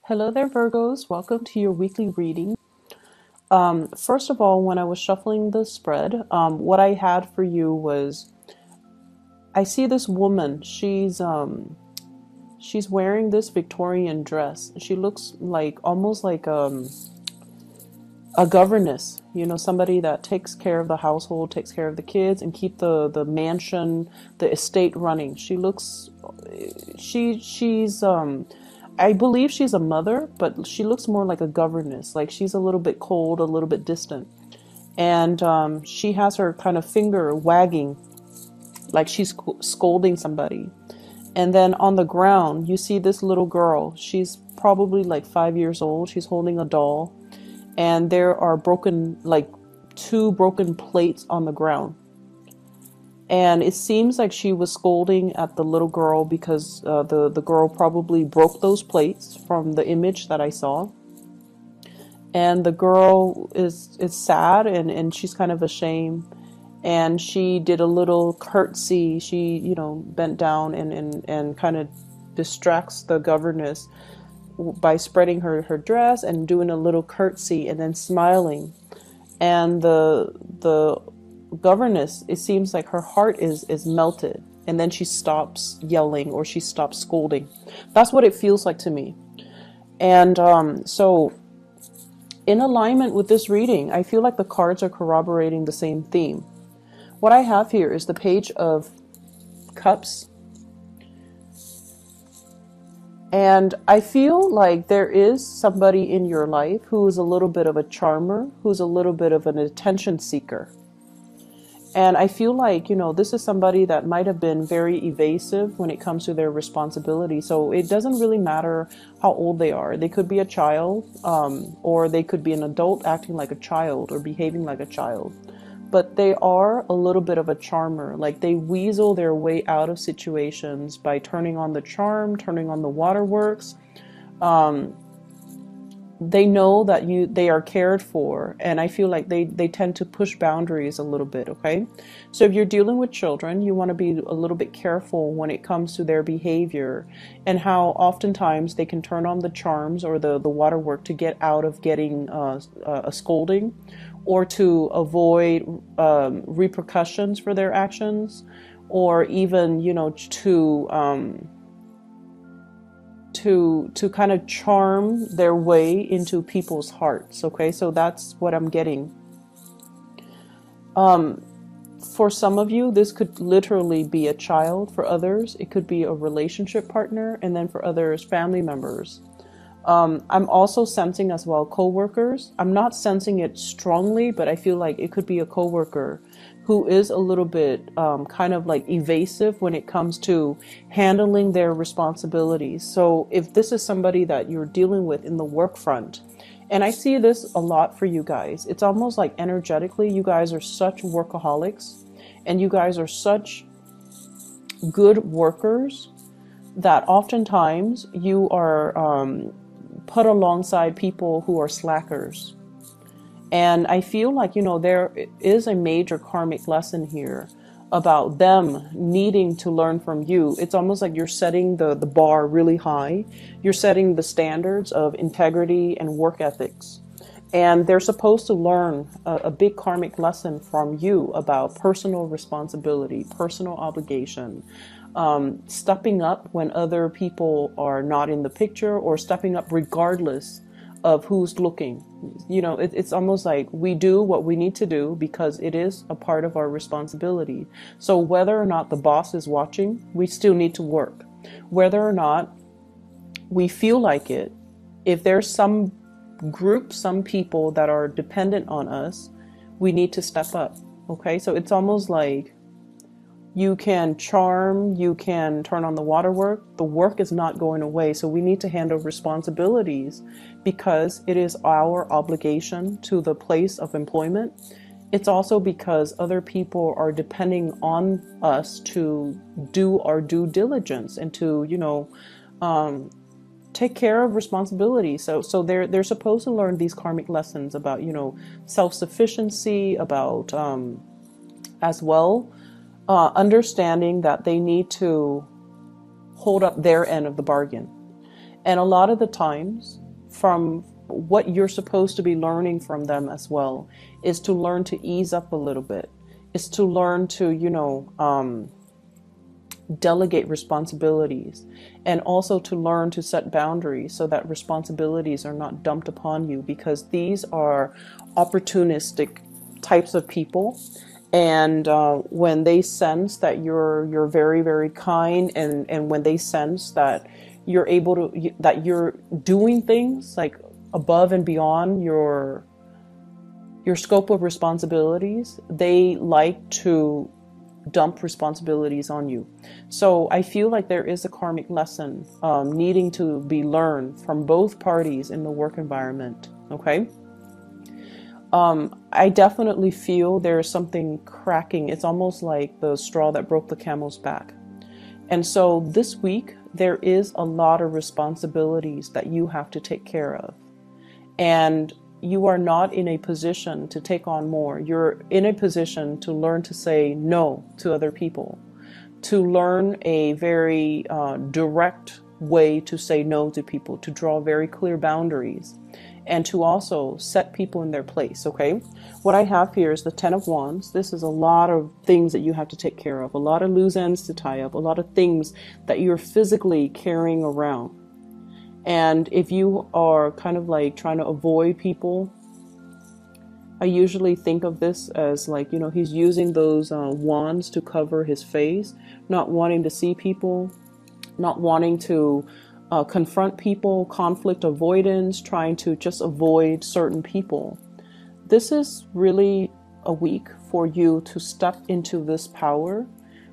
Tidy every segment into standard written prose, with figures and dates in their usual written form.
Hello there, Virgos. Welcome to your weekly reading. First of all, when I was shuffling the spread, what I had for you was I see this woman. She's wearing this Victorian dress. She looks like almost like a governess. You know, somebody that takes care of the household, takes care of the kids, and keep the mansion, the estate running. She's I believe she's a mother, but she looks more like a governess. Like she's a little bit cold, a little bit distant. And she has her kind of finger wagging like she's scolding somebody. And then on the ground, you see this little girl. She's probably like 5 years old. She's holding a doll. And there are like two broken plates on the ground. And it seems like she was scolding at the little girl because the girl probably broke those plates from the image that I saw. And the girl is sad and she's kind of ashamed. And she did a little curtsy. She, bent down and kind of distracts the governess by spreading her dress and doing a little curtsy and then smiling. And the governess, it seems like her heart is melted, and then she stops yelling or she stops scolding. That's what it feels like to me. And so in alignment with this reading, I feel like the cards are corroborating the same theme. What I have here is the Page of Cups. And I feel like there is somebody in your life who is a little bit of a charmer, who's a little bit of an attention seeker. And I feel like, this is somebody that might have been very evasive when it comes to their responsibility. So it doesn't really matter how old they are. They could be a child, or they could be an adult acting like a child or behaving like a child. But they are a little bit of a charmer. Like they weasel their way out of situations by turning on the charm, turning on the waterworks. They know that they are cared for, and I feel like they tend to push boundaries a little bit. Okay, so if you're dealing with children, you want to be a little bit careful when it comes to their behavior and how oftentimes they can turn on the charms or the waterwork to get out of getting a scolding, or to avoid repercussions for their actions, or even to kind of charm their way into people's hearts. Okay, so that's what I'm getting. For some of you, this could literally be a child. For others, it could be a relationship partner, and then for others, family members. I'm also sensing as well co-workers. I'm not sensing it strongly, but I feel like it could be a co-worker who is a little bit kind of like evasive when it comes to handling their responsibilities. So if this is somebody that you're dealing with in the work front, and I see this a lot for you guys, it's almost like energetically, you guys are such workaholics and you guys are such good workers that oftentimes you are put alongside people who are slackers. And I feel like, there is a major karmic lesson here about them needing to learn from you. It's almost like you're setting the bar really high. You're setting the standards of integrity and work ethics. And they're supposed to learn a big karmic lesson from you about personal responsibility, personal obligation, stepping up when other people are not in the picture, or stepping up regardless of who's looking. It's almost like we do what we need to do because it is a part of our responsibility. So whether or not the boss is watching, we still need to work. Whether or not we feel like it, if there's some group, some people that are dependent on us, we need to step up. Okay, so it's almost like you can charm, you can turn on the waterwork. The work is not going away. So we need to handle responsibilities because it is our obligation to the place of employment. It's also because other people are depending on us to do our due diligence and to, take care of responsibility. So they're supposed to learn these karmic lessons about, self-sufficiency, about as well. Understanding that they need to hold up their end of the bargain. And a lot of the times, from what you're supposed to be learning from them as well, is to learn to ease up a little bit, is to learn to, delegate responsibilities, and also to learn to set boundaries so that responsibilities are not dumped upon you, because these are opportunistic types of people. And when they sense that you're very, very kind, and when they sense that you're able to, that you're doing things like above and beyond your scope of responsibilities, they like to dump responsibilities on you. So I feel like there is a karmic lesson needing to be learned from both parties in the work environment. Okay. I definitely feel there's something cracking. It's almost like the straw that broke the camel's back. And so this week, there is a lot of responsibilities that you have to take care of. And you are not in a position to take on more. You're in a position to learn to say no to other people, to learn a very direct way to say no to people, to draw very clear boundaries, and to also set people in their place. Okay, what I have here is the Ten of Wands. This is a lot of things that you have to take care of, a lot of loose ends to tie up, a lot of things that you're physically carrying around. And if you are kind of like trying to avoid people, I usually think of this as like, he's using those wands to cover his face, not wanting to see people, not wanting to confront people, conflict avoidance, trying to just avoid certain people. This is really a week for you to step into this power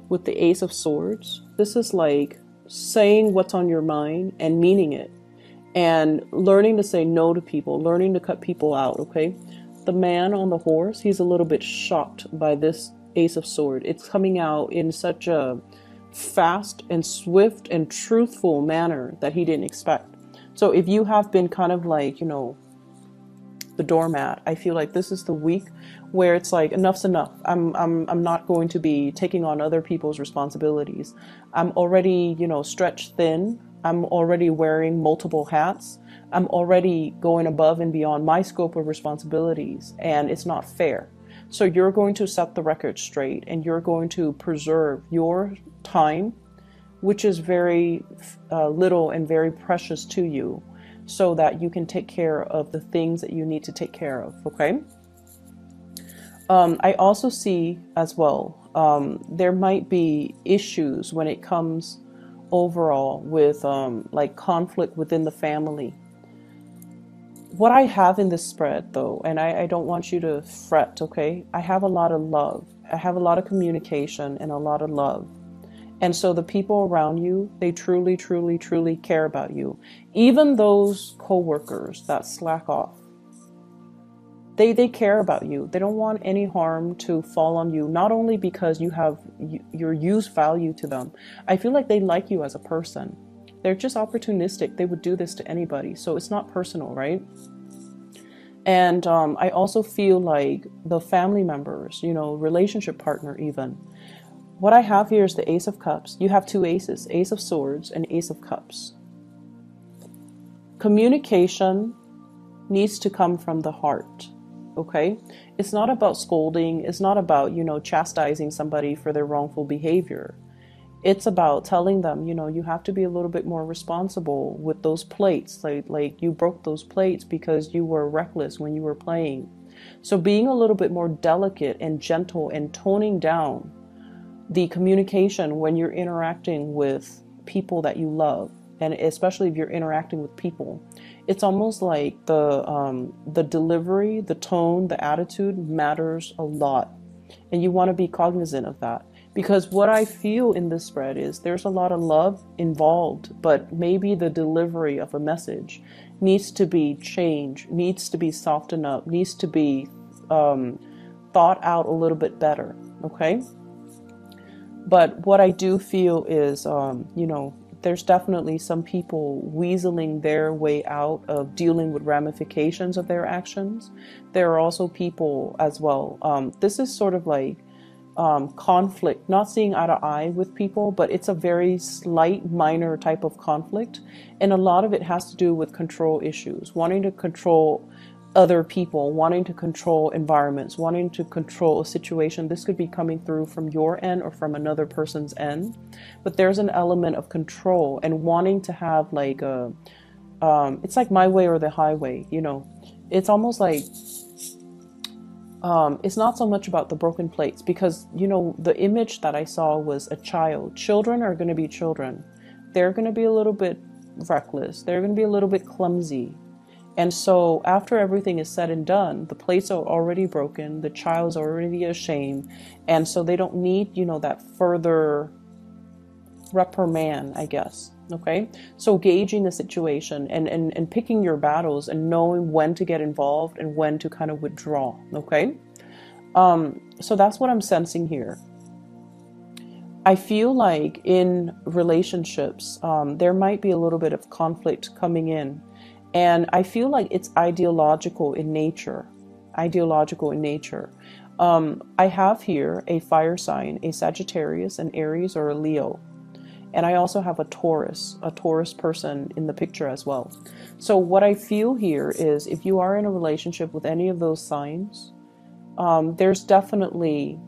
with the Ace of Swords. This is like saying what's on your mind and meaning it, and learning to say no to people, learning to cut people out. Okay. The man on the horse, he's a little bit shocked by this Ace of Swords. It's coming out in such a fast and swift and truthful manner that he didn't expect. So if you have been kind of like, the doormat, I feel like this is the week where it's like, enough's enough. I'm not going to be taking on other people's responsibilities. I'm already, stretched thin. I'm already wearing multiple hats. I'm already going above and beyond my scope of responsibilities, and it's not fair. So you're going to set the record straight, and you're going to preserve your time, which is very little and very precious to you, so that you can take care of the things that you need to take care of. Okay. I also see as well, there might be issues when it comes overall with like conflict within the family. What I have in this spread though, and I don't want you to fret, okay? I have a lot of love. I have a lot of communication and a lot of love. And so the people around you, they truly, truly, truly care about you. Even those co-workers that slack off, they care about you. They don't want any harm to fall on you, not only because your use value to them. I feel like they like you as a person. They're just opportunistic. They would do this to anybody. So it's not personal, right? And I also feel like the family members, relationship partner even. What I have here is the Ace of Cups. You have two aces, Ace of Swords and Ace of Cups. Communication needs to come from the heart. Okay, it's not about scolding. It's not about, chastising somebody for their wrongful behavior. It's about telling them, you have to be a little bit more responsible with those plates. Like you broke those plates because you were reckless when you were playing. So being a little bit more delicate and gentle and toning down the communication when you're interacting with people that you love. And especially if you're interacting with people, it's almost like the delivery, the tone, the attitude matters a lot. And you want to be cognizant of that. Because what I feel in this spread is there's a lot of love involved, but maybe the delivery of a message needs to be changed, needs to be softened up, needs to be thought out a little bit better. Okay? But what I do feel is, there's definitely some people weaseling their way out of dealing with ramifications of their actions. There are also people as well. This is sort of like conflict, not seeing eye to eye with people, but it's a very slight, minor type of conflict. And a lot of it has to do with control issues, wanting to control other people, wanting to control environments, wanting to control a situation. This could be coming through from your end or from another person's end. But there's an element of control and wanting to have like a, it's like my way or the highway, you know. It's almost like, it's not so much about the broken plates, because, you know, the image that I saw was a child. Children are going to be children. They're going to be a little bit reckless. They're going to be a little bit clumsy. And so after everything is said and done, the plates are already broken. The child's already ashamed. And so they don't need, you know, that further reprimand, I guess. Okay, so gauging the situation and picking your battles and knowing when to get involved and when to kind of withdraw. Okay, so that's what I'm sensing here. I feel like in relationships, there might be a little bit of conflict coming in, and I feel like it's ideological in nature. Ideological in nature. I have here a fire sign, a Sagittarius, an Aries, or a Leo. And I also have a Taurus person in the picture as well. So what I feel here is if you are in a relationship with any of those signs, there's definitely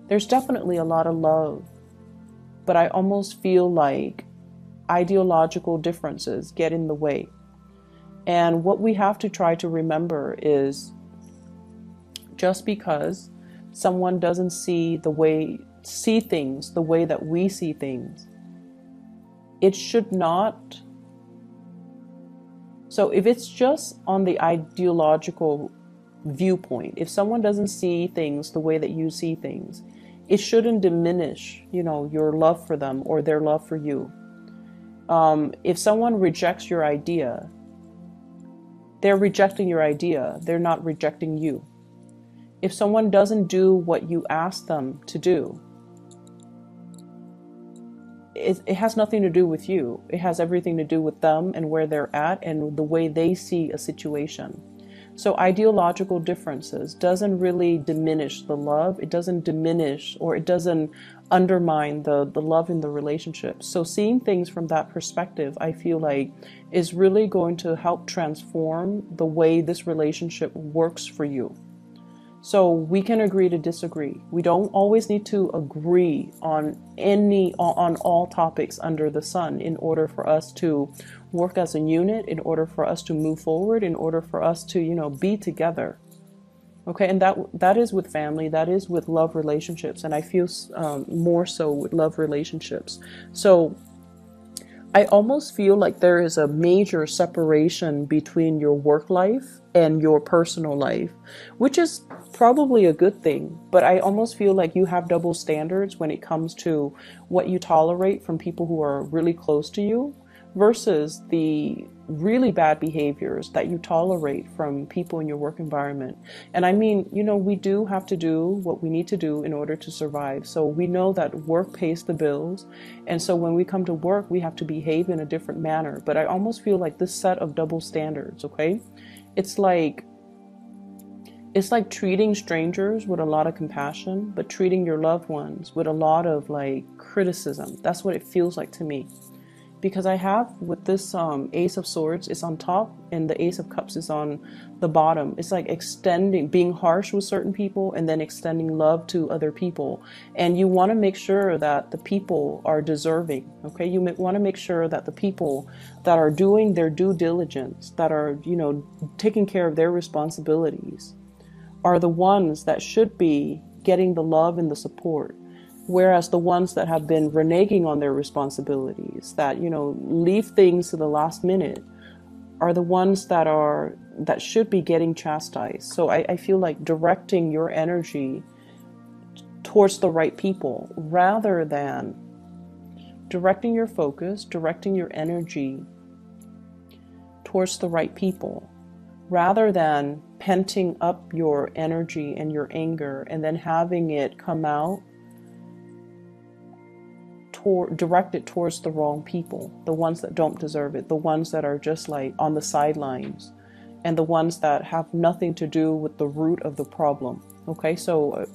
a lot of love. But I almost feel like ideological differences get in the way. And what we have to try to remember is just because someone doesn't see things the way that we see things, it should not. So if it's just on the ideological viewpoint, if someone doesn't see things the way that you see things, it shouldn't diminish, you know, your love for them or their love for you. If someone rejects your idea, they're rejecting your idea. They're not rejecting you. If someone doesn't do what you ask them to do, it has nothing to do with you. It has everything to do with them and where they're at and the way they see a situation. So ideological differences doesn't really diminish the love. It doesn't diminish, or it doesn't undermine the love in the relationship. So seeing things from that perspective, I feel like, is really going to help transform the way this relationship works for you. So we can agree to disagree. We don't always need to agree on all topics under the sun in order for us to work as a unit, in order for us to move forward, in order for us to, you know, be together. Okay, and that is with family, that is with love relationships, and I feel more so with love relationships. So I almost feel like there is a major separation between your work life and your personal life, which is probably a good thing. But I almost feel like you have double standards when it comes to what you tolerate from people who are really close to you versus the really bad behaviors that you tolerate from people in your work environment. And I mean, you know, we do have to do what we need to do in order to survive. So we know that work pays the bills. And so when we come to work, we have to behave in a different manner. But I almost feel like this set of double standards, okay? It's like treating strangers with a lot of compassion, but treating your loved ones with a lot of like criticism. That's what it feels like to me. Because I have with this Ace of Swords, it's on top, and the Ace of Cups is on the bottom. It's like being harsh with certain people and then extending love to other people. And you want to make sure that the people are deserving, okay? You want to make sure that the people that are doing their due diligence, that are, you know, taking care of their responsibilities, are the ones that should be getting the love and the support. Whereas the ones that have been reneging on their responsibilities, that, you know, leave things to the last minute, are the ones that should be getting chastised. So I feel like directing your energy towards the right people, rather than directing your focus, directing your energy towards the right people, rather than penting up your energy and your anger and then having it come out directed towards the wrong people, the ones that don't deserve it, the ones that are just like on the sidelines. and the ones that have nothing to do with the root of the problem. Okay, so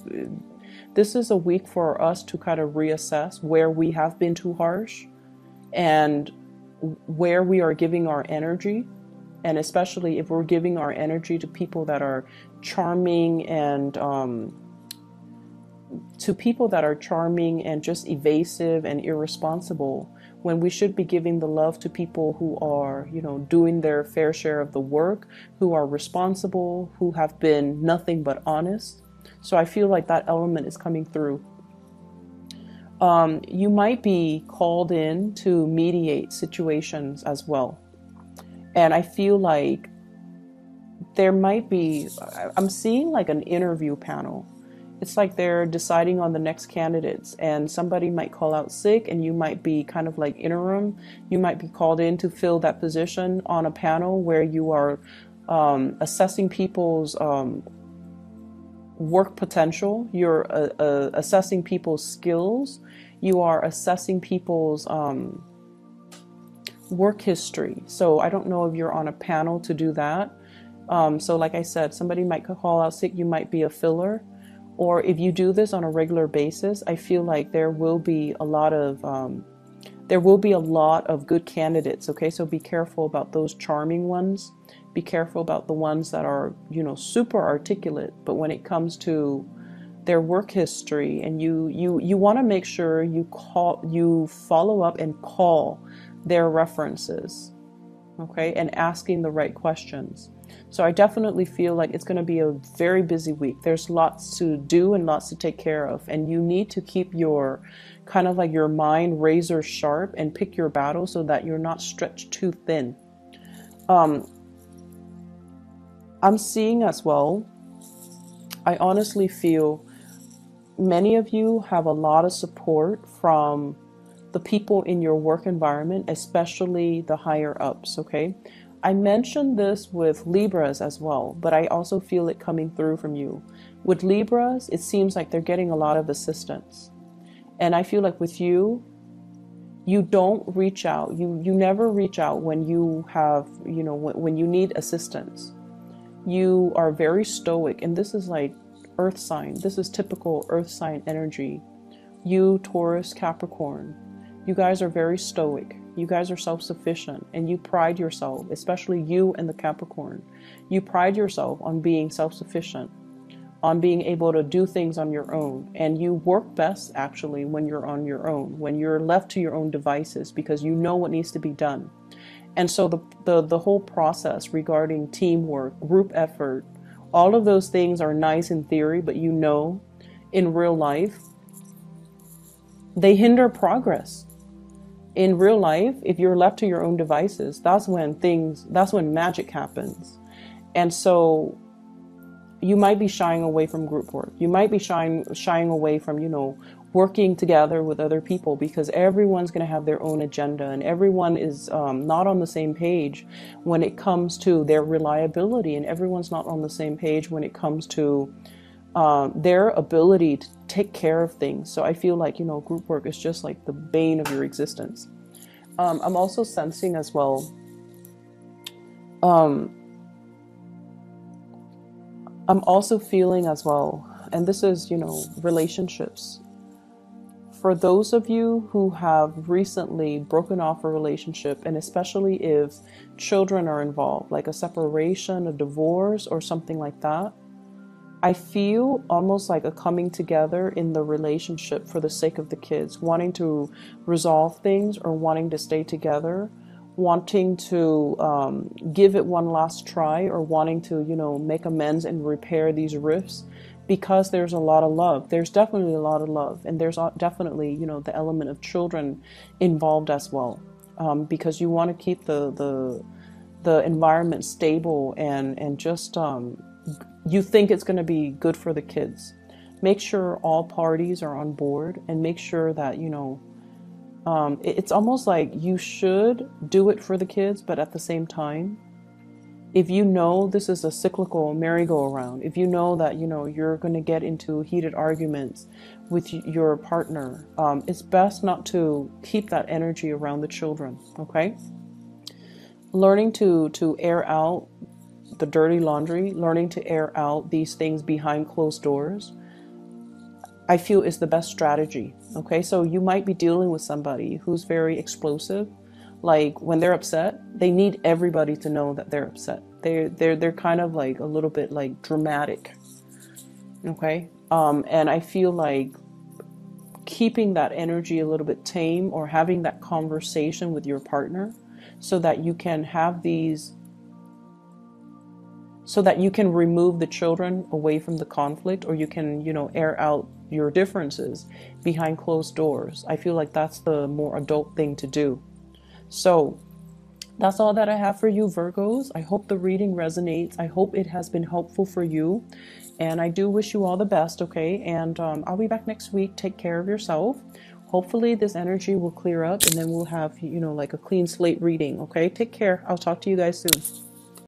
this is a week for us to kind of reassess where we have been too harsh and where we are giving our energy. And especially if we're giving our energy to people that are charming and just evasive and irresponsible, when we should be giving the love to people who are, doing their fair share of the work, who are responsible, who have been nothing but honest. So I feel like that element is coming through. You might be called in to mediate situations as well. And I feel like there might be, I'm seeing like an interview panel. It's like they're deciding on the next candidates, and somebody might call out sick and you might be kind of like interim. You might be called in to fill that position on a panel where you are assessing people's work potential. You're assessing people's skills. You are assessing people's work history. So I don't know if you're on a panel to do that. So like I said, somebody might call out sick. You might be a filler. Or if you do this on a regular basis, I feel like there will be a lot of good candidates. Okay, so be careful about those charming ones. Be careful about the ones that are, super articulate, but when it comes to their work history, and you want to make sure you follow up and call their references, okay, and asking the right questions. So I definitely feel like it's going to be a very busy week. There's lots to do and lots to take care of, and you need to keep your kind of like your mind razor sharp and pick your battle so that you're not stretched too thin. I'm seeing as well, I honestly feel many of you have a lot of support from the people in your work environment, especially the higher ups, okay? I mentioned this with Libras as well, but I also feel it coming through from you. With Libras, it seems like they're getting a lot of assistance. And I feel like with you, you don't reach out. You never reach out when you have, when you need assistance. You are very stoic, and this is like earth sign. This is typical earth sign energy. You, Taurus, Capricorn, you guys are very stoic. You guys are self-sufficient, and you pride yourself, especially you and the Capricorn. You pride yourself on being self-sufficient, on being able to do things on your own. And you work best actually when you're on your own, when you're left to your own devices, because you know what needs to be done. And so the whole process regarding teamwork, group effort, all of those things are nice in theory, but in real life, they hinder progress. In real life, if you're left to your own devices, that's when magic happens. And so you might be shying away from group work. You might be shying away from, working together with other people, because everyone's going to have their own agenda, and everyone is not on the same page when it comes to their reliability, and everyone's not on the same page when it comes to their ability to take care of things. So I feel like, group work is just like the bane of your existence. I'm also sensing as well, I'm also feeling as well, and this is, relationships. For those of you who have recently broken off a relationship, and especially if children are involved, like a separation, a divorce, or something like that, I feel almost like a coming together in the relationship for the sake of the kids, wanting to resolve things or wanting to stay together, wanting to give it one last try, or wanting to, make amends and repair these rifts, because there's a lot of love. There's definitely a lot of love. And there's definitely, the element of children involved as well, because you want to keep the environment stable and just you think it's going to be good for the kids. Make sure all parties are on board, and make sure that, it's almost like you should do it for the kids, but at the same time, if this is a cyclical merry-go-round, if that, you're going to get into heated arguments with your partner, it's best not to keep that energy around the children, okay? Learning to air out the dirty laundry, learning to air out these things behind closed doors, I feel is the best strategy. Okay, so you might be dealing with somebody who's very explosive. Like when they're upset, they need everybody to know that they're upset. They're kind of like a little bit like dramatic. Okay, and I feel like keeping that energy a little bit tame, or having that conversation with your partner, so that you can have these, so that you can remove the children away from the conflict, or you can, you know, air out your differences behind closed doors. I feel like that's the more adult thing to do. So that's all that I have for you, Virgos. I hope the reading resonates. I hope it has been helpful for you. And I do wish you all the best, okay? And I'll be back next week. Take care of yourself. Hopefully this energy will clear up, and then we'll have, you know, like a clean slate reading, okay? Take care. I'll talk to you guys soon.